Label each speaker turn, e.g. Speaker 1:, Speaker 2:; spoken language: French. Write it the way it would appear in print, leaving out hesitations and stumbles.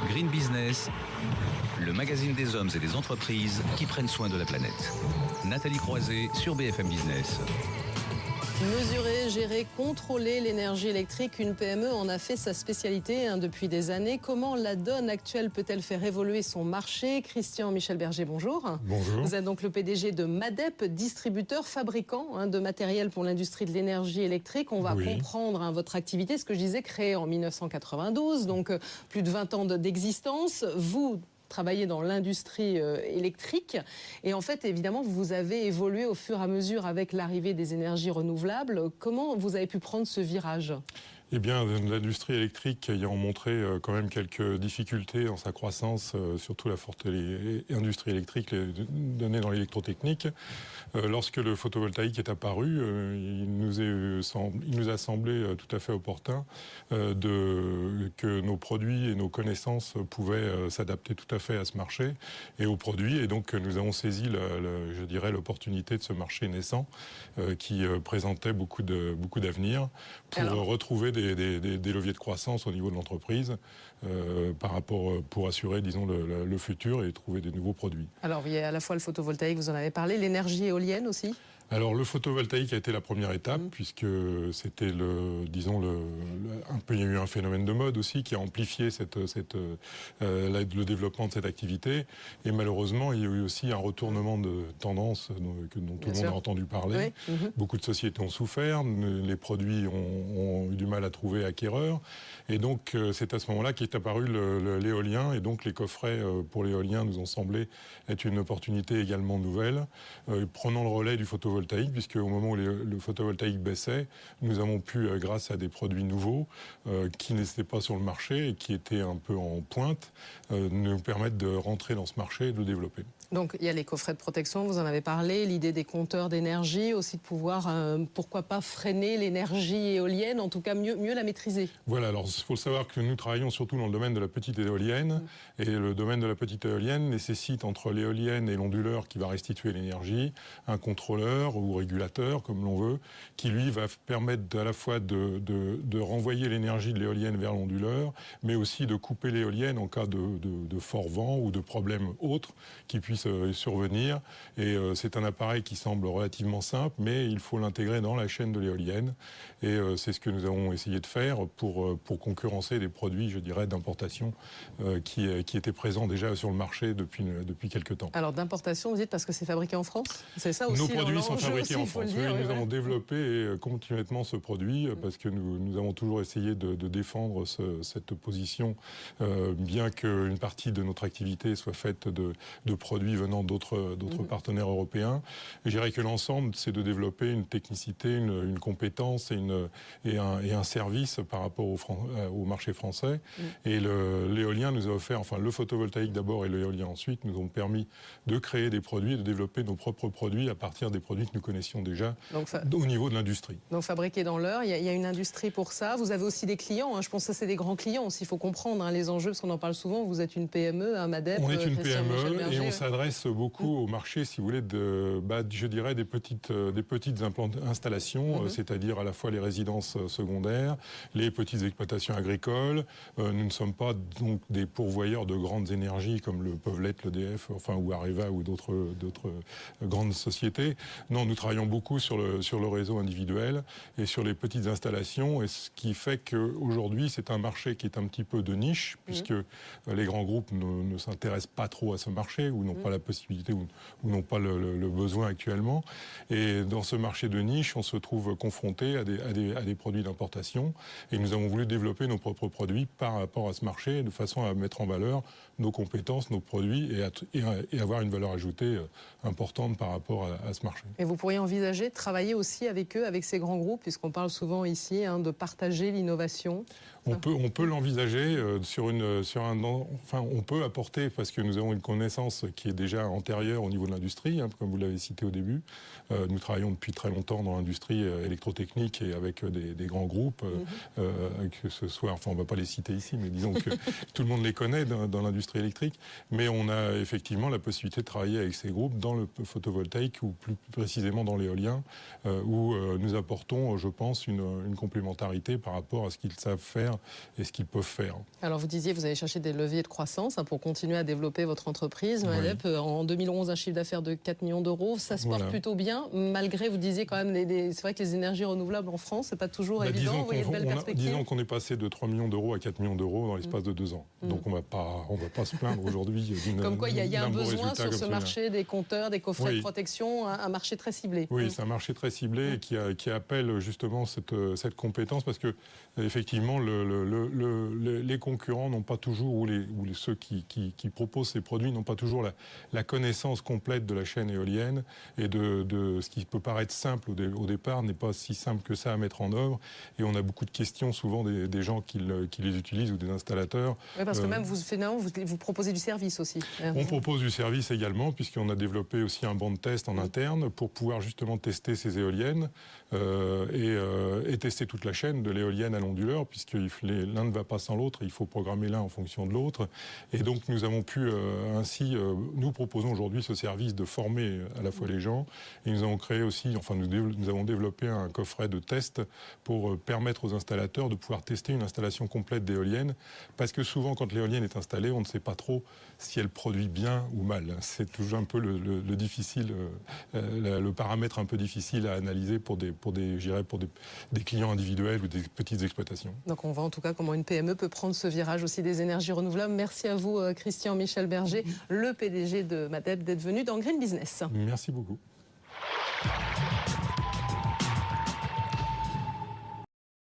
Speaker 1: Green Business, le magazine des hommes et des entreprises qui prennent soin de la planète. Nathalie Croiset sur BFM Business.
Speaker 2: Mesurer, gérer, contrôler l'énergie électrique, une PME en a fait sa spécialité depuis des années. Comment la donne actuelle peut-elle faire évoluer son marché? Christian Michel Berger, bonjour.
Speaker 3: Bonjour.
Speaker 2: Vous êtes donc le PDG de MADEP, distributeur, fabricant de matériel pour l'industrie de l'énergie électrique. On va comprendre votre activité, ce que je disais, créée en 1992, donc plus de 20 ans d'existence. Vous travaillez dans l'industrie électrique et en fait, évidemment, vous avez évolué au fur et à mesure avec l'arrivée des énergies renouvelables. Comment vous avez pu prendre ce virage ?
Speaker 3: Eh bien, l'industrie électrique ayant montré quand même quelques difficultés dans sa croissance, surtout la forte industrie électrique donnée dans l'électrotechnique, lorsque le photovoltaïque est apparu, il nous a semblé tout à fait opportun que nos produits et nos connaissances pouvaient s'adapter tout à fait à ce marché et aux produits. Et donc, nous avons saisi, je dirais, l'opportunité de ce marché naissant qui présentait beaucoup d'avenir pour retrouver des leviers de croissance au niveau de l'entreprise par rapport pour assurer, disons, le futur et trouver de nouveaux produits. Alors,
Speaker 2: il y a à la fois le photovoltaïque, vous en avez parlé, l'énergie éolienne aussi ?
Speaker 3: Alors, le photovoltaïque a été la première étape, puisque c'était il y a eu un phénomène de mode aussi qui a amplifié le développement de cette activité. Et malheureusement, il y a eu aussi un retournement de tendance dont tout le monde a entendu parler. Oui. Beaucoup de sociétés ont souffert, les produits ont eu du mal à trouver acquéreurs. Et donc, c'est à ce moment-là qu'est apparu l'éolien. Et donc, les coffrets pour l'éolien nous ont semblé être une opportunité également nouvelle, prenant le relais du photovoltaïque, puisque au moment où le photovoltaïque baissait, nous avons pu, grâce à des produits nouveaux qui n'étaient pas sur le marché et qui étaient un peu en pointe, nous permettre de rentrer dans ce marché et de le développer.
Speaker 2: Donc il y a les coffrets de protection, vous en avez parlé, l'idée des compteurs d'énergie, aussi de pouvoir, pourquoi pas, freiner l'énergie éolienne, en tout cas mieux la maîtriser.
Speaker 3: Voilà, alors il faut savoir que nous travaillons surtout dans le domaine de la petite éolienne, et le domaine de la petite éolienne nécessite entre l'éolienne et l'onduleur qui va restituer l'énergie, un contrôleur ou régulateur, comme l'on veut, qui lui va permettre à la fois de renvoyer l'énergie de l'éolienne vers l'onduleur, mais aussi de couper l'éolienne en cas de fort vent ou de problèmes autres qui puissent survenir. Et c'est un appareil qui semble relativement simple, mais il faut l'intégrer dans la chaîne de l'éolienne. Et c'est ce que nous avons essayé de faire pour concurrencer des produits, je dirais, d'importation qui étaient présents déjà sur le marché depuis quelques temps.
Speaker 2: Alors d'importation, vous dites parce que c'est fabriqué en France ? C'est ça aussi.
Speaker 3: Nos produits sont fabriqués en France. Nous avons développé continuellement ce produit parce que nous avons toujours essayé de défendre cette position, bien qu'une partie de notre activité soit faite de produits venant d'autres partenaires européens. Et je dirais que l'ensemble, c'est de développer une technicité, une compétence et un service par rapport au marché français. Et l'éolien nous a offert, enfin le photovoltaïque d'abord et l'éolien ensuite, nous ont permis de créer des produits et de développer nos propres produits à partir des produits que nous connaissions déjà au niveau de l'industrie.
Speaker 2: Donc fabriqué dans l'heure, il y a une industrie pour ça. Vous avez aussi des clients, je pense que ça c'est des grands clients aussi, il faut comprendre les enjeux, parce qu'on en parle souvent, vous êtes une PME, un MADEP.
Speaker 3: On est une PME et on s'adresse beaucoup au marché, si vous voulez, je dirais des petites installations, c'est-à-dire à la fois les résidences secondaires, les petites exploitations agricoles. Nous ne sommes pas donc des pourvoyeurs de grandes énergies comme peuvent l'être l'EDF, ou Areva ou d'autres grandes sociétés. Non, nous travaillons beaucoup sur le réseau individuel et sur les petites installations, et ce qui fait qu'aujourd'hui c'est un marché qui est un petit peu de niche, puisque les grands groupes ne s'intéressent pas trop à ce marché ou n'ont pas la possibilité ou n'ont pas le besoin actuellement. Et dans ce marché de niche, on se trouve confronté à des produits d'importation, et nous avons voulu développer nos propres produits par rapport à ce marché de façon à mettre en valeur nos compétences, nos produits et avoir une valeur ajoutée importante par rapport à ce marché.
Speaker 2: Et vous pourriez envisager de travailler aussi avec eux, avec ces grands groupes, puisqu'on parle souvent ici de partager l'innovation.
Speaker 3: On peut l'envisager on peut apporter, parce que nous avons une connaissance qui est déjà antérieure au niveau de l'industrie, comme vous l'avez cité au début. Nous travaillons depuis très longtemps dans l'industrie électrotechnique et avec des grands groupes, que ce soit, on ne va pas les citer ici, mais disons que tout le monde les connaît dans l'industrie électrique. Mais on a effectivement la possibilité de travailler avec ces groupes dans le photovoltaïque ou plus précisément dans l'éolien, où nous apportons, je pense, une complémentarité par rapport à ce qu'ils savent faire et ce qu'ils peuvent faire.
Speaker 2: Alors vous disiez, vous allez chercher des leviers de croissance pour continuer à développer votre entreprise. MADEP, en 2011, un chiffre d'affaires de 4 millions d'euros, ça se porte plutôt bien, malgré, vous disiez quand même, c'est vrai que les énergies renouvelables en France, c'est pas toujours évident, vous voyez de belles perspectives.
Speaker 3: Disons qu'on est passé de 3 millions d'euros à 4 millions d'euros dans l'espace de 2 ans. Donc on va pas se plaindre aujourd'hui d'une...
Speaker 2: Comme quoi, il y a un besoin sur ce marché des compteurs, des coffrets de protection, un marché très ciblé.
Speaker 3: Oui, c'est un marché très ciblé et qui appelle justement cette compétence, parce que effectivement, les concurrents n'ont pas toujours, ou ceux qui proposent ces produits n'ont pas toujours la connaissance complète de la chaîne éolienne, et de ce qui peut paraître simple au départ n'est pas si simple que ça à mettre en œuvre. Et on a beaucoup de questions souvent des gens qui les utilisent ou des installateurs.
Speaker 2: Oui, parce que même vous proposez du service aussi.
Speaker 3: On propose du service également, puisqu'on a développé aussi un banc de test en interne pour pouvoir justement tester ces éoliennes et tester toute la chaîne de l'éolienne à l'onduleur, puisque l'un ne va pas sans l'autre, il faut programmer l'un en fonction de l'autre. Et donc nous avons pu ainsi, nous proposons aujourd'hui ce service de former à la fois les gens, et nous avons créé aussi, enfin nous avons développé un coffret de test pour permettre aux installateurs de pouvoir tester une installation complète d'éolienne, parce que souvent quand l'éolienne est installée, on ne sait pas trop si elle produit bien ou mal. C'est toujours un peu le difficile, le paramètre un peu difficile à analyser pour des clients individuels ou des petites exploitations.
Speaker 2: Donc on voit en tout cas comment une PME peut prendre ce virage aussi des énergies renouvelables. Merci à vous, Christian Michel Berger, le PDG de MADEP, d'être venu dans Green Business.
Speaker 3: Merci beaucoup.